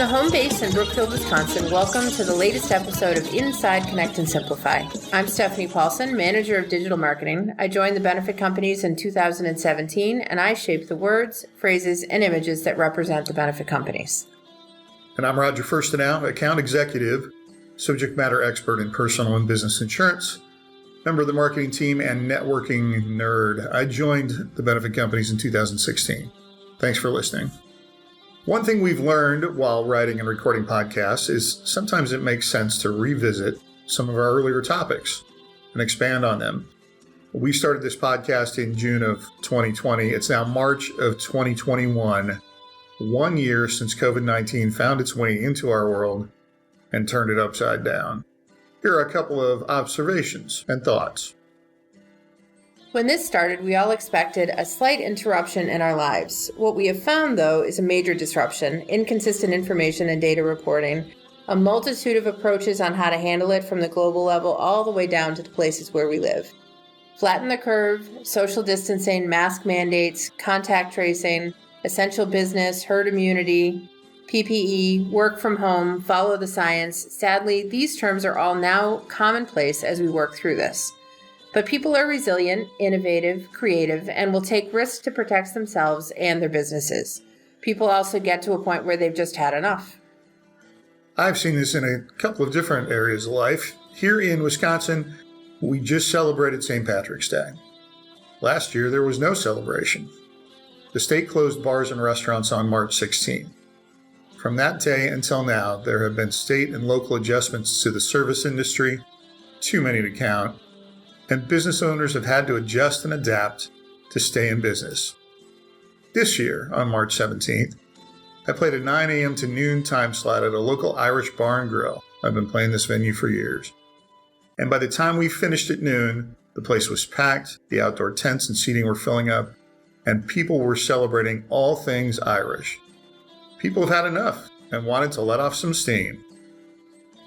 the home base in Brookfield, Wisconsin, welcome to the latest episode of Inside Connect and Simplify. I'm Stephanie Paulson, Manager of Digital Marketing. I joined the benefit companies in 2017, and I shape the words, phrases, and images that represent the benefit companies. And I'm Roger Firstenow, Account Executive, Subject Matter Expert in Personal and Business Insurance, member of the marketing team, and networking nerd. I joined the benefit companies in 2016. Thanks for listening. One thing we've learned while writing and recording podcasts is sometimes it makes sense to revisit some of our earlier topics and expand on them. We started this podcast in June of 2020. It's now March of 2021, 1 year since COVID-19 found its way into our world and turned it upside down. Here are a couple of observations and thoughts. When this started, we all expected a slight interruption in our lives. What we have found, though, is a major disruption, inconsistent information and data reporting, a multitude of approaches on how to handle it from the global level all the way down to the places where we live. Flatten the curve, social distancing, mask mandates, contact tracing, essential business, herd immunity, PPE, work from home, follow the science. Sadly, these terms are all now commonplace as we work through this. But people are resilient, innovative, creative, and will take risks to protect themselves and their businesses. People also get to a point where they've just had enough. I've seen this in a couple of different areas of life. Here in Wisconsin, we just celebrated St. Patrick's Day. Last year, there was no celebration. The state closed bars and restaurants on March 16. From that day until now, there have been state and local adjustments to the service industry, too many to count, and business owners have had to adjust and adapt to stay in business. This year, on March 17th, I played a 9 a.m. to noon time slot at a local Irish bar and grill. I've been playing this venue for years. And by the time we finished at noon, the place was packed, the outdoor tents and seating were filling up, and people were celebrating all things Irish. People have had enough and wanted to let off some steam.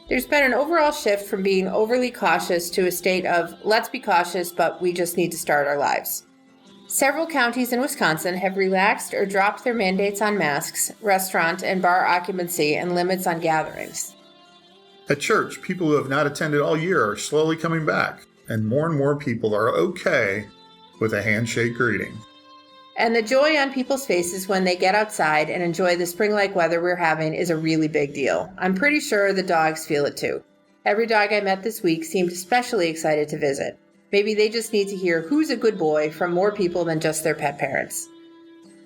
There's been an overall shift from being overly cautious to a state of, let's be cautious, but we just need to start our lives. Several counties in Wisconsin have relaxed or dropped their mandates on masks, restaurant and bar occupancy, and limits on gatherings. At church, people who have not attended all year are slowly coming back, and more people are okay with a handshake greeting. And the joy on people's faces when they get outside and enjoy the spring-like weather we're having is a really big deal. I'm pretty sure the dogs feel it too. Every dog I met this week seemed especially excited to visit. Maybe they just need to hear who's a good boy from more people than just their pet parents.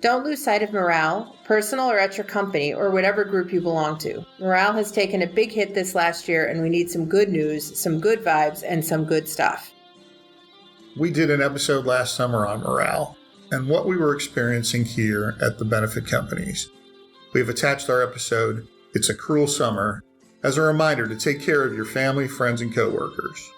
Don't lose sight of morale, personal or at your company or whatever group you belong to. Morale has taken a big hit this last year, and we need some good news, some good vibes, and some good stuff. We did an episode last summer on morale and what we were experiencing here at the benefit companies. We have attached our episode, It's a Cruel Summer, as a reminder to take care of your family, friends, and coworkers.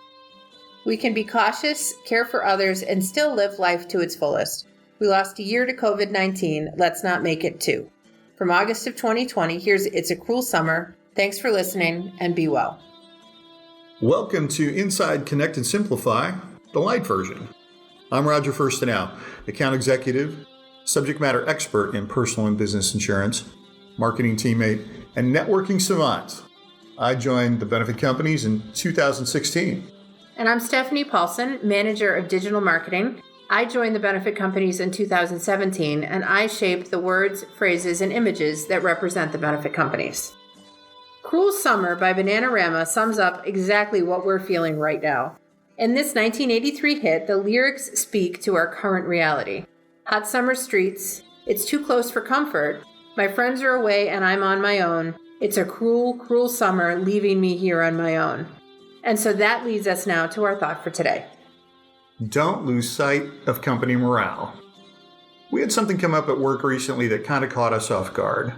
We can be cautious, care for others, and still live life to its fullest. We lost a year to COVID-19. Let's not make it two. From August of 2020, here's It's a Cruel Summer. Thanks for listening, and be well. Welcome to Inside Connect and Simplify, the light version. I'm Roger Firstenow, Account Executive, Subject Matter Expert in Personal and Business Insurance, Marketing Teammate, and Networking Savant. I joined the benefit companies in 2016. And I'm Stephanie Paulson, Manager of Digital Marketing. I joined the benefit companies in 2017, and I shaped the words, phrases, and images that represent the benefit companies. Cruel Summer by Bananarama sums up exactly what we're feeling right now. In this 1983 hit, the lyrics speak to our current reality. Hot summer streets, it's too close for comfort. My friends are away and I'm on my own. It's a cruel, cruel summer leaving me here on my own. And so that leads us now to our thought for today. Don't lose sight of company morale. We had something come up at work recently that kind of caught us off guard.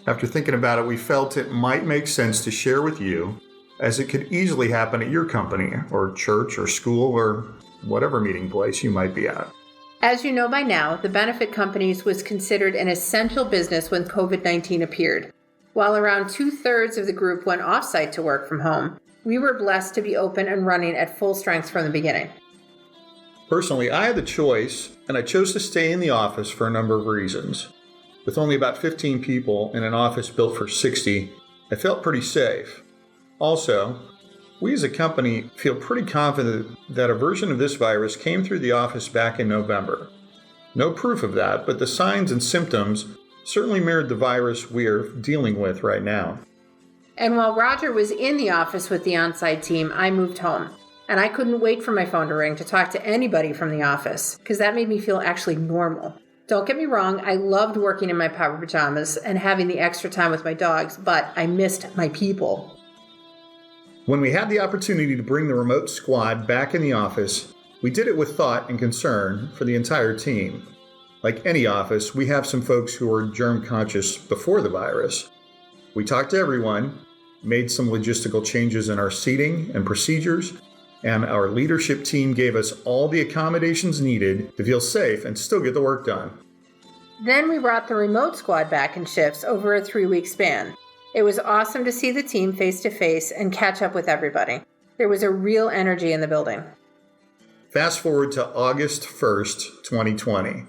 After thinking about it, we felt it might make sense to share with you, as it could easily happen at your company or church or school or whatever meeting place you might be at. As you know by now, the benefit companies was considered an essential business when COVID-19 appeared. While around 2/3 of the group went off-site to work from home, we were blessed to be open and running at full strength from the beginning. Personally, I had the choice, and I chose to stay in the office for a number of reasons. With only about 15 people in an office built for 60, I felt pretty safe. Also, we as a company feel pretty confident that a version of this virus came through the office back in November. No proof of that, but the signs and symptoms certainly mirrored the virus we are dealing with right now. And while Roger was in the office with the on-site team, I moved home. And I couldn't wait for my phone to ring to talk to anybody from the office, because that made me feel actually normal. Don't get me wrong, I loved working in my power pajamas and having the extra time with my dogs, but I missed my people. When we had the opportunity to bring the remote squad back in the office, we did it with thought and concern for the entire team. Like any office, we have some folks who are germ conscious before the virus. We talked to everyone, made some logistical changes in our seating and procedures, and our leadership team gave us all the accommodations needed to feel safe and still get the work done. Then we brought the remote squad back in shifts over a 3-week span. It was awesome to see the team face to face and catch up with everybody. There was a real energy in the building. Fast forward to August 1st, 2020.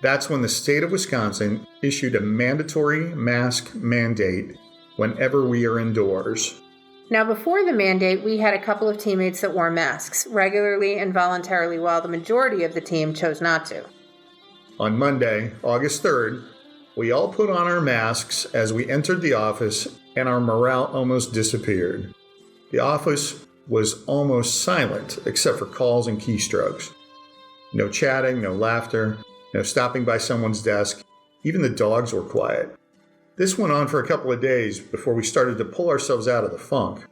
That's when the state of Wisconsin issued a mandatory mask mandate whenever we are indoors. Now, before the mandate, we had a couple of teammates that wore masks regularly and voluntarily, while the majority of the team chose not to. On Monday, August 3rd, we all put on our masks as we entered the office, and our morale almost disappeared. The office was almost silent except for calls and keystrokes. No chatting, no laughter, no stopping by someone's desk. Even the dogs were quiet. This went on for a couple of days before we started to pull ourselves out of the funk.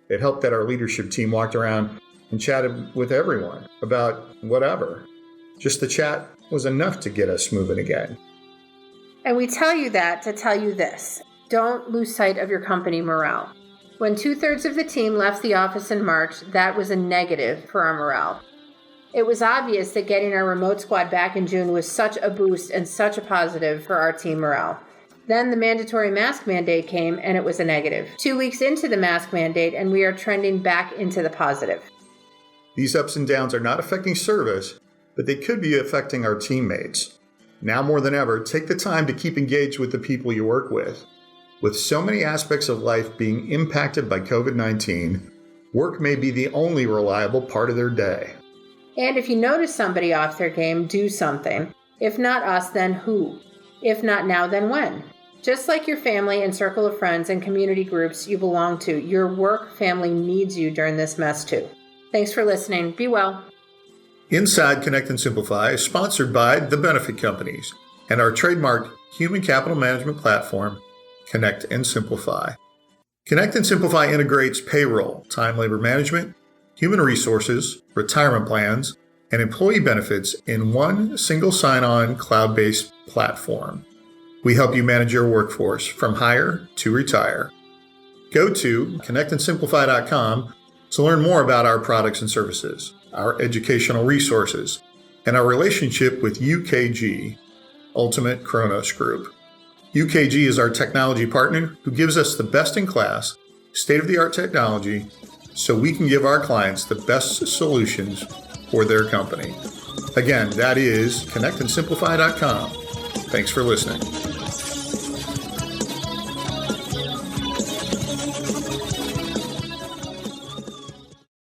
It helped that our leadership team walked around and chatted with everyone about whatever. Just the chat was enough to get us moving again. And we tell you that to tell you this: don't lose sight of your company morale. When 2/3 of the team left the office in March, that was a negative for our morale. It was obvious that getting our remote squad back in June was such a boost and such a positive for our team morale. Then the mandatory mask mandate came, and it was a negative. 2 weeks into the mask mandate, and we are trending back into the positive. These ups and downs are not affecting service, but they could be affecting our teammates. Now more than ever, take the time to keep engaged with the people you work with. With so many aspects of life being impacted by COVID-19, work may be the only reliable part of their day. And if you notice somebody off their game, do something. If not us, then who? If not now, then when? Just like your family and circle of friends and community groups you belong to, your work family needs you during this mess too. Thanks for listening. Be well. Inside Connect and Simplify is sponsored by The Benefit Companies and our trademarked human capital management platform, Connect and Simplify. Connect and Simplify integrates payroll, time labor management, human resources, retirement plans, and employee benefits in one single sign-on cloud-based platform. We help you manage your workforce from hire to retire. Go to connectandsimplify.com to learn more about our products and services, our educational resources, and our relationship with UKG, Ultimate Kronos Group. UKG is our technology partner who gives us the best-in-class, state-of-the-art technology so we can give our clients the best solutions for their company. Again, that is connectandsimplify.com. Thanks for listening.